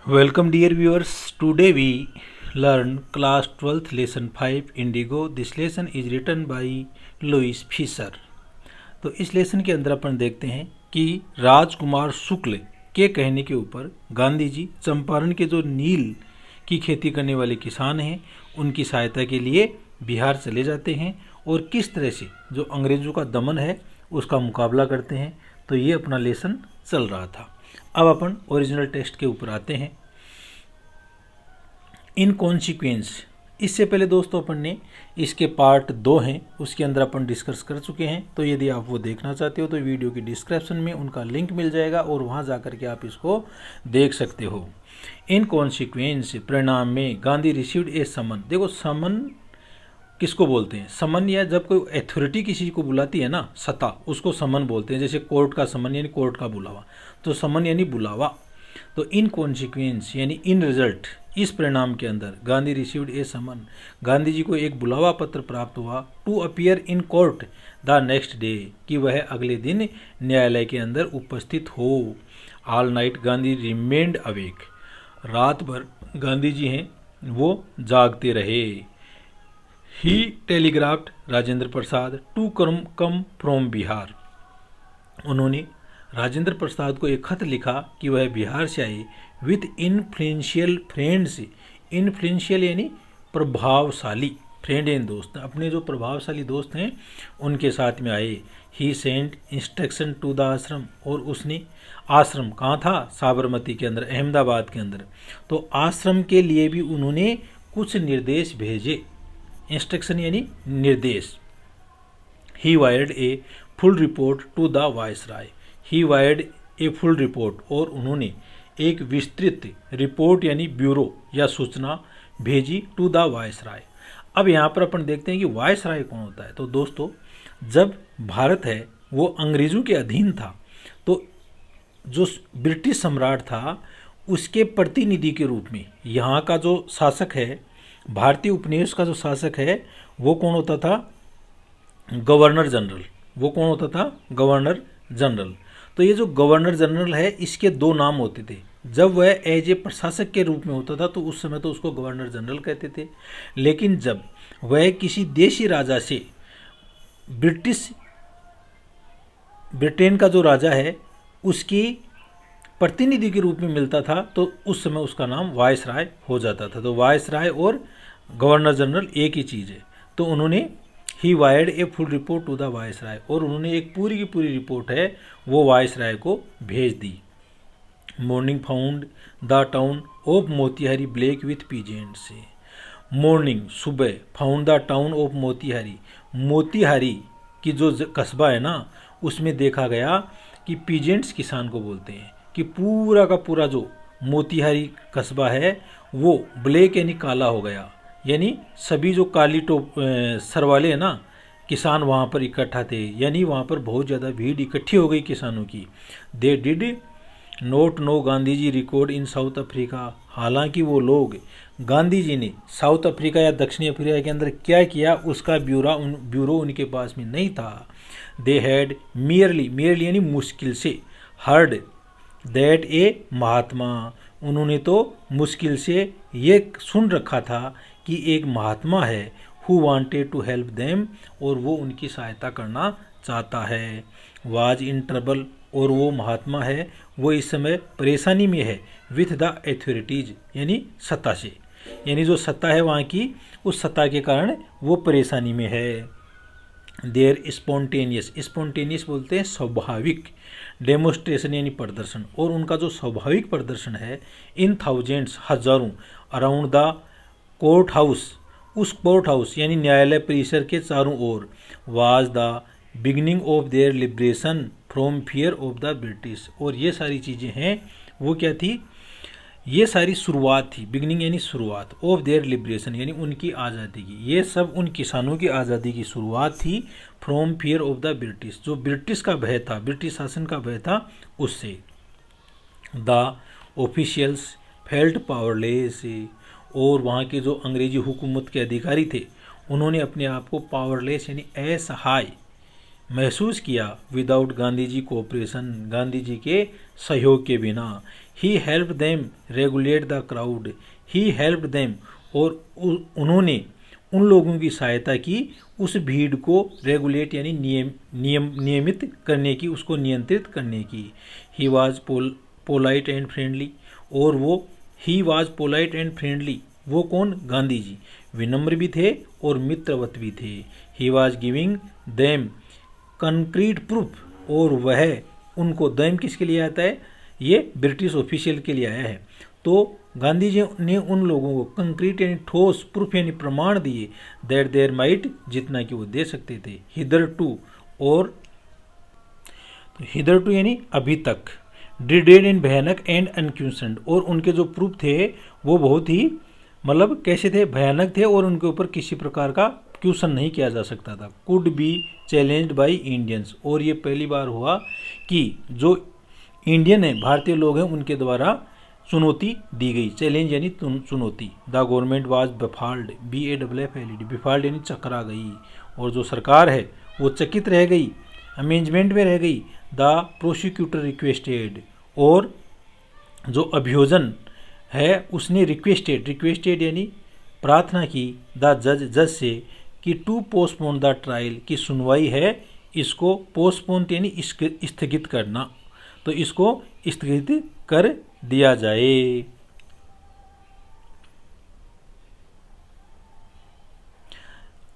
Welcome dear viewers. Today we learn class 12th lesson 5 Indigo. This lesson is written by Louis Fisher. तो इस lesson के अंदर अपन देखते हैं कि राजकुमार शुक्ल के कहने के ऊपर गांधी जी चंपारण के जो नील की खेती करने वाले किसान हैं उनकी सहायता के लिए बिहार चले जाते हैं और किस तरह से जो अंग्रेज़ों का दमन है उसका मुकाबला करते हैं। तो ये अपना लेसन चल रहा था। अब अपन ओरिजिनल टेक्स्ट के ऊपर आते हैं। इन कॉन्सिक्वेंस, इससे पहले दोस्तों अपन ने इसके पार्ट 2 हैं उसके अंदर अपन डिस्कस कर चुके हैं। तो यदि आप वो देखना चाहते हो तो वीडियो की डिस्क्रिप्शन में उनका लिंक मिल जाएगा और वहाँ जा कर के आप इसको देख सकते हो। इन कॉन्सिक्वेंस, परिणाम में गांधी रिसीव्ड ए समन। देखो समन किसको बोलते हैं? समन, या जब कोई अथॉरिटी किसी को बुलाती है ना, सत्ता, उसको समन बोलते हैं। जैसे कोर्ट का समन यानी कोर्ट का बुलावा, तो समन यानी बुलावा। तो इन कॉन्सिक्वेंस यानी इन रिजल्ट, इस परिणाम के अंदर Gandhi received a summons, Gandhi ji को एक बुलावा पत्र प्राप्त हुआ to appear in court the next day, कि वह अगले दिन न्यायालय के अंदर उपस्थित हो। All night Gandhi remained awake, रात भर गांधी जी हैं वो जागते रहे। He telegraphed Rajendra Prasad to come from Bihar, उन्होंने राजेंद्र प्रसाद को एक खत लिखा कि वह बिहार से आए विथ इन्फ्लुएंशियल फ्रेंड्स। इन्फ्लुएंशियल यानी प्रभावशाली, फ्रेंड एंड दोस्त, अपने जो प्रभावशाली दोस्त हैं उनके साथ में आए। ही सेंट इंस्ट्रक्शन टू द आश्रम, और उसने आश्रम कहाँ था? साबरमती के अंदर, अहमदाबाद के अंदर। तो आश्रम के लिए भी उन्होंने कुछ निर्देश भेजे। इंस्ट्रक्शन यानी निर्देश। He wired a full report to the viceroy. He wired a full report, और उन्होंने एक विस्तृत रिपोर्ट यानी ब्यूरो या सूचना भेजी टू द वायसराय। अब यहाँ पर अपन देखते हैं कि वायसराय कौन होता है। तो दोस्तों, जब भारत है वो अंग्रेज़ों के अधीन था, तो जो ब्रिटिश सम्राट था उसके प्रतिनिधि के रूप में यहाँ का जो शासक है, भारतीय उपनिवेश का जो शासक है, वो कौन होता था? Governor general. वो कौन होता था? Governor general. तो ये जो गवर्नर जनरल है इसके 2 नाम होते थे। जब वह एज ए प्रशासक के रूप में होता था तो उस समय तो उसको गवर्नर जनरल कहते थे, लेकिन जब वह किसी देशी राजा से, ब्रिटेन का जो राजा है उसकी प्रतिनिधि के रूप में मिलता था तो उस समय उसका नाम वायसराय हो जाता था। तो वायसराय और गवर्नर जनरल एक ही चीज़ है। तो उन्होंने he wired a full report to the viceroy, और उन्होंने एक पूरी की पूरी रिपोर्ट है वो वायसराय को भेज दी। Morning found the town of Motihari black with peasant से। मॉर्निंग, सुबह, found the town of Motihari, Motihari की जो कस्बा है ना उसमें देखा गया कि पीजेंट्स किसान को बोलते हैं, कि पूरा का पूरा जो मोतिहारी कस्बा है वो ब्लैक यानी काला हो गया। यानी सभी जो काली सर वाले हैं ना किसान वहाँ पर इकट्ठा थे, यानी वहाँ पर बहुत ज़्यादा भीड़ इकट्ठी हो गई किसानों की। They did not know Gandhi ji record in South Africa, हालांकि वो लोग गांधी जी ने साउथ अफ्रीका या दक्षिणी अफ्रीका के अंदर क्या किया उसका ब्यूरो उनके पास में नहीं था। दे हैड मियरली यानी मुश्किल से, हर्ड दैट ए महात्मा, उन्होंने तो मुश्किल से ये सुन रखा था कि एक महात्मा है who wanted to help them, और वो उनकी सहायता करना चाहता है। वाज इन ट्रबल, और वो महात्मा है वो इस समय परेशानी में है। विथ द अथॉरिटीज यानी सत्ता से, यानी जो सत्ता है वहाँ की, उस सत्ता के कारण वो परेशानी में है। देयर स्पॉन्टेनियस बोलते हैं स्वाभाविक, डेमोस्ट्रेशन यानी प्रदर्शन, और उनका जो स्वाभाविक प्रदर्शन है इन थाउजेंड्स हजारों, अराउंड द कोर्ट हाउस, उस कोर्ट हाउस यानी न्यायालय परिसर के चारों ओर, was the beginning of their liberation from fear of the British, और ये सारी चीज़ें हैं वो क्या थी? ये सारी शुरुआत थी। बिगिनिंग यानी शुरुआत, ऑफ देयर लिबरेशन यानी उनकी आज़ादी की, ये सब उन किसानों की आज़ादी की शुरुआत थी। From fear of the British, जो ब्रिटिश का भय था, ब्रिटिश शासन का भय था उससे। द ऑफिशियल्स फेल्ट पावरलेस, और वहाँ के जो अंग्रेजी हुकूमत के अधिकारी थे उन्होंने अपने आप को पावरलेस यानी असहाय महसूस किया विदाउट गांधी जी कोऑपरेशन, गांधी जी के सहयोग के बिना। He help them regulate the crowd, he help them, और उन्होंने उन लोगों की सहायता की उस भीड़ को रेगुलेट यानी नियमित करने की, उसको नियंत्रित करने की। He was polite and friendly, और वो he was polite and friendly, वो कौन? गांधी जी विनम्र भी थे और मित्रवत भी थे। He was giving them concrete proof, और वह उनको, देम किसके लिए आता है? ये ब्रिटिश ऑफिशियल के लिए आया है। तो गांधी जी ने उन लोगों को कंक्रीट यानी ठोस, प्रूफ यानी प्रमाण दिए, दैट देयर माइट, जितना कि वो दे सकते थे, हिदर टू, और हिदर टू यानी अभी तक, डिडेड एंड भयानक एंड अनक्वेश्चनड, और उनके जो प्रूफ थे वो बहुत ही मतलब कैसे थे? भयानक थे, और उनके ऊपर किसी प्रकार का क्वेश्चन नहीं किया जा सकता था। Could be challenged by Indians, और ये पहली बार हुआ कि जो इंडियन है, भारतीय लोग हैं, उनके द्वारा चुनौती दी गई। चैलेंज यानी चुनौती। द गवर्नमेंट वाज बेफाल्ड, BAFFLED, बेफाल्ड यानी चकरा गई, और जो सरकार है वो चकित रह गई, अमेंजमेंट में रह गई। द प्रोसिक्यूटर रिक्वेस्टेड, और जो अभियोजन है उसने रिक्वेस्टेड यानी प्रार्थना की, द जज से, कि टू पोस्टपोन द ट्रायल, की सुनवाई है इसको पोस्टपोन यानी स्थगित करना, तो इसको स्थगित कर दिया जाए।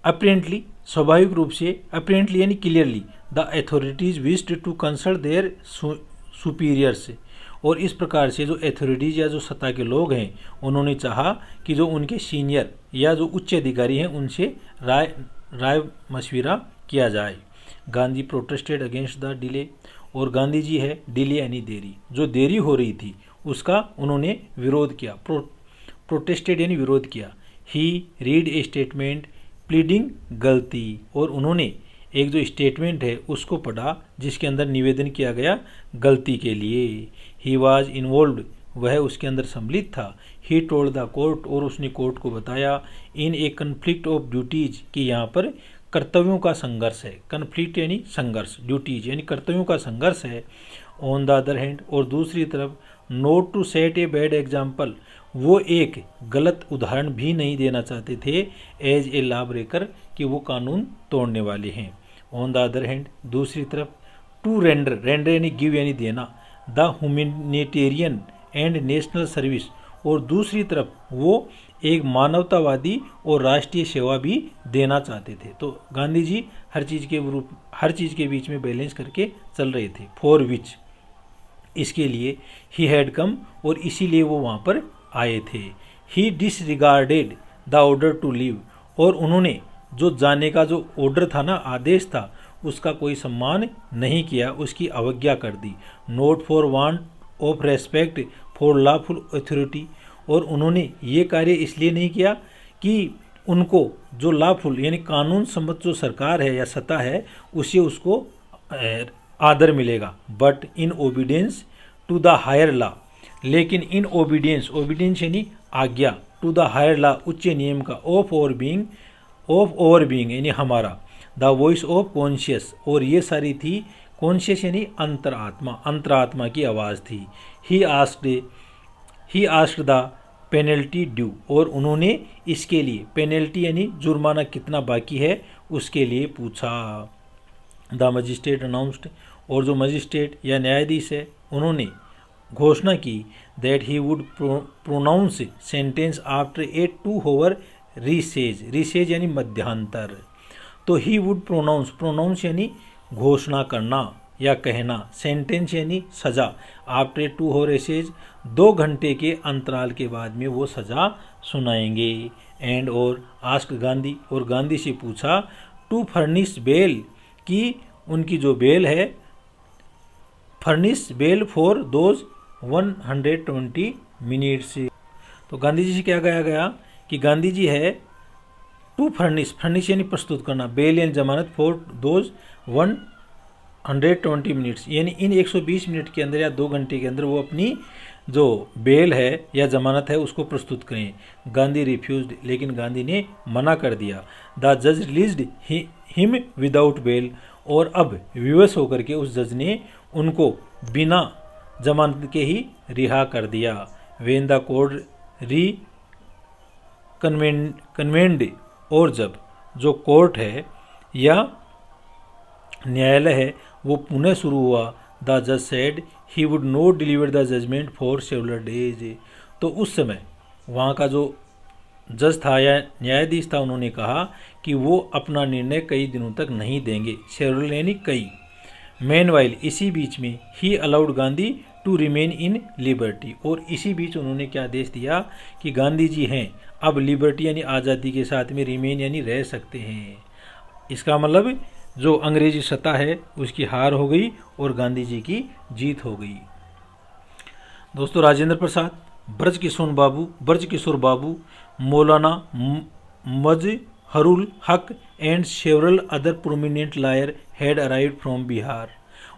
अपेरेंटली, स्वाभाविक रूप से, अपेरेंटली यानी clearly, the authorities wished to consult their superiors, और इस प्रकार से जो अथॉरिटीज या जो सत्ता के लोग हैं उन्होंने चाहा कि जो उनके सीनियर या जो उच्च अधिकारी हैं उनसे राय मशविरा किया जाए। Gandhi protested against the delay, और गांधी जी है डिले यानी देरी, जो देरी हो रही थी उसका उन्होंने विरोध किया। प्रोटेस्टेड यानी विरोध किया। ही रीड ए स्टेटमेंट प्लीडिंग गलती, और उन्होंने एक जो स्टेटमेंट है उसको पढ़ा जिसके अंदर निवेदन किया गया गलती के लिए। ही वॉज इन्वॉल्व्ड, वह उसके अंदर सम्मिलित था। ही टोल्ड द कोर्ट, और उसने कोर्ट को बताया, इन ए कन्फ्लिक्ट ऑफ ड्यूटीज, कि यहाँ पर कर्तव्यों का संघर्ष है। कन्फ्लिक्ट यानी संघर्ष, ड्यूटीज यानी कर्तव्यों का संघर्ष है। ऑन द अदर हैंड, और दूसरी तरफ, not to set a bad example, वो एक गलत उदाहरण भी नहीं देना चाहते थे एज ए लॉ ब्रेकर, कि वो कानून तोड़ने वाले हैं। ऑन द अदर हैंड, दूसरी तरफ, टू रेंडर यानी गिव यानी देना, the humanitarian and national service, और दूसरी तरफ वो एक मानवतावादी और राष्ट्रीय सेवा भी देना चाहते थे। तो गांधी जी हर चीज़ के बीच में बैलेंस करके चल रहे थे। फॉर विच, इसके लिए, ही हैड कम, और इसीलिए वो वहाँ पर आए थे। He disregarded the order to leave, और उन्होंने जो जाने का जो ऑर्डर था ना, आदेश था, उसका कोई सम्मान नहीं किया, उसकी अवज्ञा कर दी। Not for want of respect for lawful authority, और उन्होंने ये कार्य इसलिए नहीं किया कि उनको जो लॉफुल यानी कानून सम्मत जो सरकार है या सत्ता है उसे उसको आदर मिलेगा, but in obedience to the higher law, लेकिन इन ओबीडियंस यानी आज्ञा, टू द हायर लॉ उच्च नियम का, ऑफ ओवर बीइंग यानी हमारा, द वॉइस ऑफ कॉन्शियस, और ये सारी थी कॉन्शियस यानी अंतरात्मा की आवाज़ थी। He asked the penalty due, और उन्होंने इसके लिए पेनल्टी यानी जुर्माना कितना बाकी है उसके लिए पूछा। द मजिस्ट्रेट अनाउंस्ड, और जो मजिस्ट्रेट या न्यायाधीश है उन्होंने घोषणा की that he would pronounce sentence after a 2 hour recess यानी मध्यांतर। तो ही वुड प्रोनाउंस यानी घोषणा करना या कहना, सेंटेंस यानी सजा, आफ्टर 2 आवर रिसेज 2 घंटे के अंतराल के बाद में वो सजा सुनाएंगे। एंड और आस्क्ड गांधी, और गांधी से पूछा टू फर्निश बेल, कि उनकी जो बेल है, furnish bail for those 120 minutes. तो गांधी जी से क्या कहा गया कि गांधी जी है टू फर्निश यानी प्रस्तुत करना, बेल यानी जमानत, फॉर दोज 120 मिनट्स यानी इन 120 मिनट के अंदर या 2 घंटे के अंदर वो अपनी जो बेल है या जमानत है उसको प्रस्तुत करें। गांधी रिफ्यूज्ड, लेकिन गांधी ने मना कर दिया। द जज रिलीज्ड हिम विदाउट बेल, और अब विवश होकर के उस जज ने उनको बिना जमानत के ही रिहा कर दिया। वेन द कोर्ट री कन्वेंड, और जब जो कोर्ट है या न्यायालय है वो पुनः शुरू हुआ, द जज said he would not deliver the judgement for several days. तो उस समय वहाँ का जो जज था या न्यायाधीश था, उन्होंने कहा कि वो अपना निर्णय कई दिनों तक नहीं देंगे, सेवरल यानी कई। मेनवाइल, इसी बीच में, he allowed Gandhi to remain in liberty, और इसी बीच उन्होंने क्या आदेश दिया कि गांधी जी हैं अब लिबर्टी यानी आज़ादी के साथ में रिमेन यानी रह सकते हैं। इसका मतलब जो अंग्रेजी सत्ता है उसकी हार हो गई और गांधी जी की जीत हो गई। दोस्तों, राजेंद्र प्रसाद, ब्रज किशोर बाबू, Maulana Mazharul Haq and several other prominent lawyer had arrived from Bihar.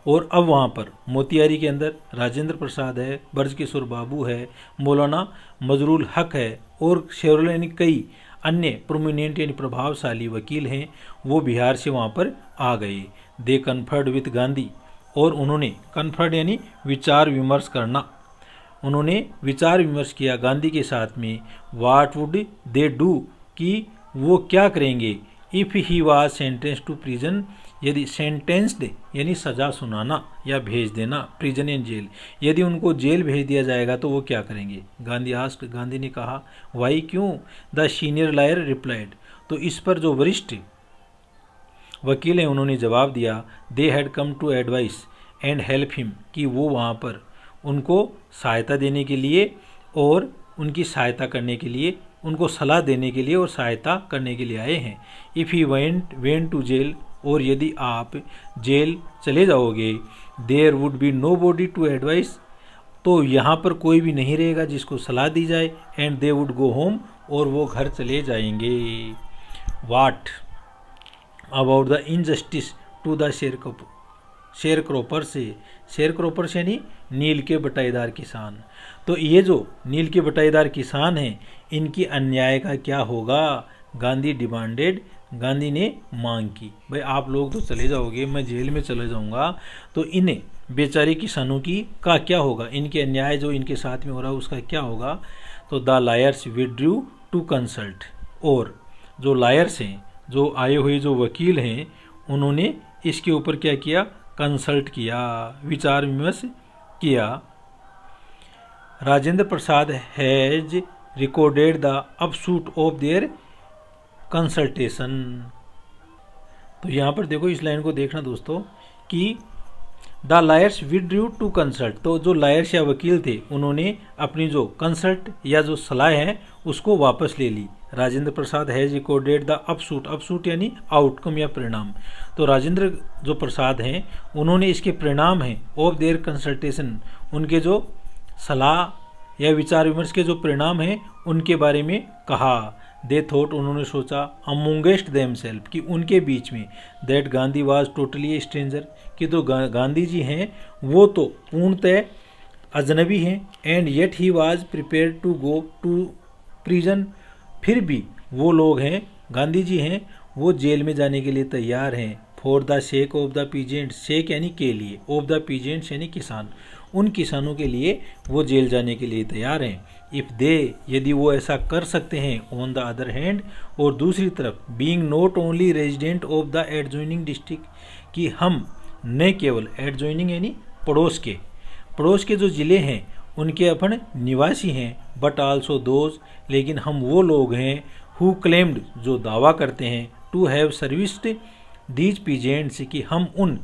और अब वहाँ पर मोतिहारी के अंदर राजेंद्र प्रसाद है, ब्रज किशोर बाबू है, मौलाना मजहरुल हक है और सेवरल यानी कई अन्य प्रोमिनेंट यानी प्रभावशाली वकील हैं, वो बिहार से वहाँ पर आ गए। दे कन्फर्ड विथ गांधी, और उन्होंने कन्फर्ड यानी विचार विमर्श करना, उन्होंने विचार विमर्श किया गांधी के साथ में। वाट वुड दे डू, कि वो क्या करेंगे, if he was sentence to prison, यदि सेंटेंस्ड यानी सज़ा सुनाना या भेज देना, प्रिजन एंड जेल, यदि उनको जेल भेज दिया जाएगा तो वो क्या करेंगे। गांधी आस्क्ड, गांधी ने कहा, वाई, क्यों। द सीनियर लॉयर रिप्लाइड, तो इस पर जो वरिष्ठ वकील हैं उन्होंने जवाब दिया, they had come to advise and help him, कि वो वहाँ पर उनको सहायता देने के लिए और उनकी सहायता करने के लिए, उनको सलाह देने के लिए और सहायता करने के लिए आए हैं। If he went to jail, और यदि आप जेल चले जाओगे, there would be nobody to advise, तो यहाँ पर कोई भी नहीं रहेगा जिसको सलाह दी जाए, and they would go home, और वो घर चले जाएंगे। What about the injustice to the sharecroppers यानी नील के बटाईदार किसान। तो ये जो नील के बटाईदार किसान हैं, इनकी अन्याय का क्या होगा। गांधी डिमांडेड, गांधी ने मांग की, भाई आप लोग तो चले जाओगे, मैं जेल में चले जाऊंगा, तो इन्हें बेचारे किसानों की का क्या होगा, इनके अन्याय जो इनके साथ में हो रहा है उसका क्या होगा। तो the lawyers withdrew to consult, और जो लायर्स हैं, जो आए हुए जो वकील हैं, उन्होंने इसके ऊपर क्या किया, कंसल्ट किया, विचार विमर्श किया। Rajendra Prasad has recorded the upshot of their consultation. तो यहाँ पर देखो, इस लाइन को देखना दोस्तों, कि the lawyers withdrew to consult, तो जो लायर्स या वकील थे उन्होंने अपनी जो कंसल्ट या जो सलाह है उसको वापस ले ली। Rajendra Prasad has recorded the अपशूट यानी आउटकम या परिणाम। तो राजेंद्र जो प्रसाद हैं उन्होंने इसके परिणाम हैं ऑफ देयर कंसल्टेशन, उनके जो सलाह या विचार विमर्श के जो परिणाम हैं उनके बारे में कहा। दे थॉट, उन्होंने सोचा, अमोंगेस्ट देमसेल्फ, कि उनके बीच में, that Gandhi was totally stranger, कि तो गांधी जी हैं वो तो पूर्णतः अजनबी हैं, and yet he was prepare to go to prison, फिर भी वो लोग हैं, गांधी जी हैं, वो जेल में जाने के लिए तैयार हैं। For the shake of the peasants, shake यानी के लिए, ऑफ द पीजेंट्स यानी किसान, उन किसानों के लिए वो जेल जाने के लिए तैयार हैं। इफ़ दे, यदि वो ऐसा कर सकते हैं। ऑन द अदर हैंड, और दूसरी तरफ, being not only resident of the adjoining district, कि हम न केवल एडजॉइनिंग यानी पड़ोस के जो ज़िले हैं उनके अपन निवासी हैं, बट आल्सो दोज, लेकिन हम वो लोग हैं, हु क्लेम्ड, जो दावा करते हैं, to have serviced these peasants, कि हम उन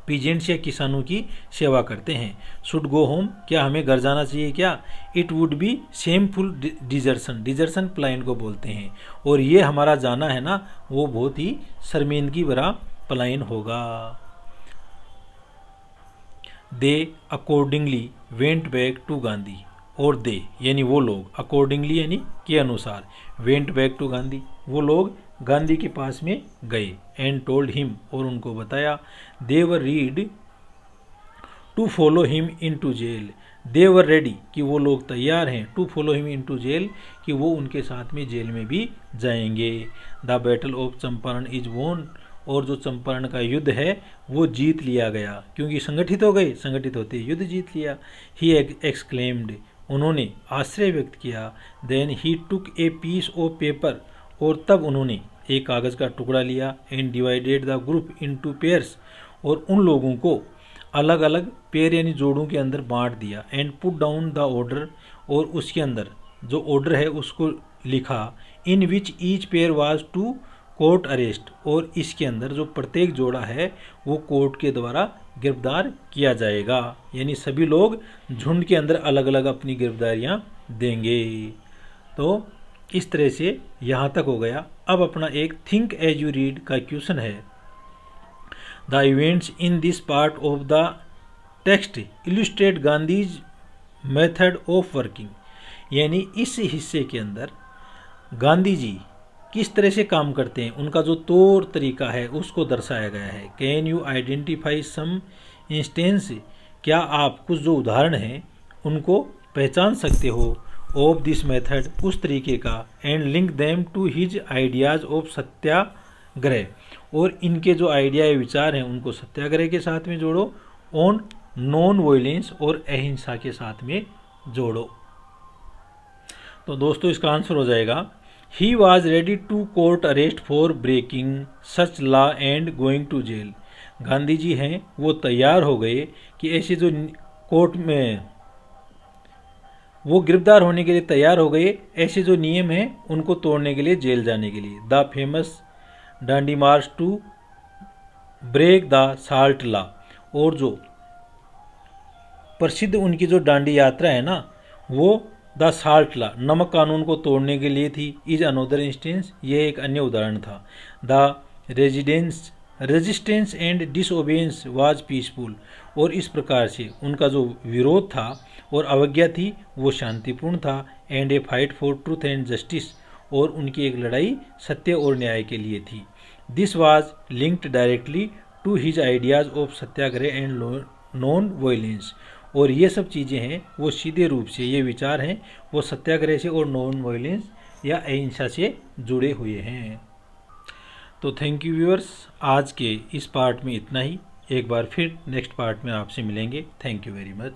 पीजेंट्स या किसानों की सेवा करते हैं। शुड गो होम, क्या हमें घर जाना चाहिए क्या। It would be shameful desertion पलायन को बोलते हैं, और ये हमारा जाना है ना, वो बहुत ही शर्मिंदगी भरा पलायन होगा। They accordingly went back to Gandhi, और दे यानी वो लोग, अकॉर्डिंगली यानी के अनुसार, वेंट बैक टू गांधी, वो लोग गांधी के पास में गए। एंड टोल्ड हिम, और उनको बताया। They were ready to follow him into jail, they were ready, कि वो लोग तैयार हैं, to follow him into jail, कि वो उनके साथ में जेल में भी जाएंगे। The battle of Champaran is won, और जो चंपारण का युद्ध है वो जीत लिया गया, क्योंकि संगठित हो गए, संगठित होते युद्ध जीत लिया। ही एक्सक्लेम्ड, उन्होंने आश्चर्य व्यक्त किया। Then he took a piece of paper, और तब उन्होंने एक कागज़ का टुकड़ा लिया। And divided the group into pairs, और उन लोगों को अलग अलग पेयर यानी जोड़ों के अंदर बांट दिया। And put down the order, और उसके अंदर जो ऑर्डर है उसको लिखा। In which each pair was to court arrest, और इसके अंदर जो प्रत्येक जोड़ा है वो कोर्ट के द्वारा गिरफ्तार किया जाएगा, यानी सभी लोग झुंड के अंदर अलग अलग अपनी गिरफ्तारियां देंगे। तो इस तरह से यहाँ तक हो गया। अब अपना एक थिंक एज यू रीड का क्वेश्चन है। The events in this part of the text illustrate Gandhi's method of working, यानी इस हिस्से के अंदर गांधी जी किस तरह से काम करते हैं, उनका जो तौर तरीका है उसको दर्शाया गया है। Can you identify some instance, क्या आप कुछ जो उदाहरण हैं उनको पहचान सकते हो ऑफ दिस मेथड, उस तरीके का। And link them to his ideas of satyagraha, और इनके जो आइडिया या विचार हैं उनको सत्याग्रह के साथ में जोड़ो। ऑन नॉन वायलेंस, और अहिंसा के साथ में जोड़ो। तो दोस्तों इसका आंसर हो जाएगा, he was ready to court arrest for breaking such law and going to jail. Gandhi जी हैं वो तैयार हो गए कि ऐसे जो कोर्ट में वो गिरफ्तार होने के लिए तैयार हो गए, ऐसे जो नियम हैं उनको तोड़ने के लिए जेल जाने के लिए। The famous Dandi march to break the salt law, और जो प्रसिद्ध उनकी जो डांडी यात्रा है ना वो द साल्ट लॉ नमक कानून को तोड़ने के लिए थी। इज अनोदर इंस्टेंस, ये एक अन्य उदाहरण था। The resistance and disobedience was peaceful, और इस प्रकार से उनका जो विरोध था और अवज्ञा थी वो शांतिपूर्ण था। And A fight for truth and justice, और उनकी एक लड़ाई सत्य और न्याय के लिए थी। This was linked directly to his ideas of satyagraha and non violence, और ये सब चीज़ें हैं वो सीधे रूप से, ये विचार हैं वो सत्याग्रह से और नॉन वायलेंस या अहिंसा से जुड़े हुए हैं। तो थैंक यू व्यूअर्स, आज के इस पार्ट में इतना ही। एक बार फिर नेक्स्ट पार्ट में आपसे मिलेंगे। Thank you very much.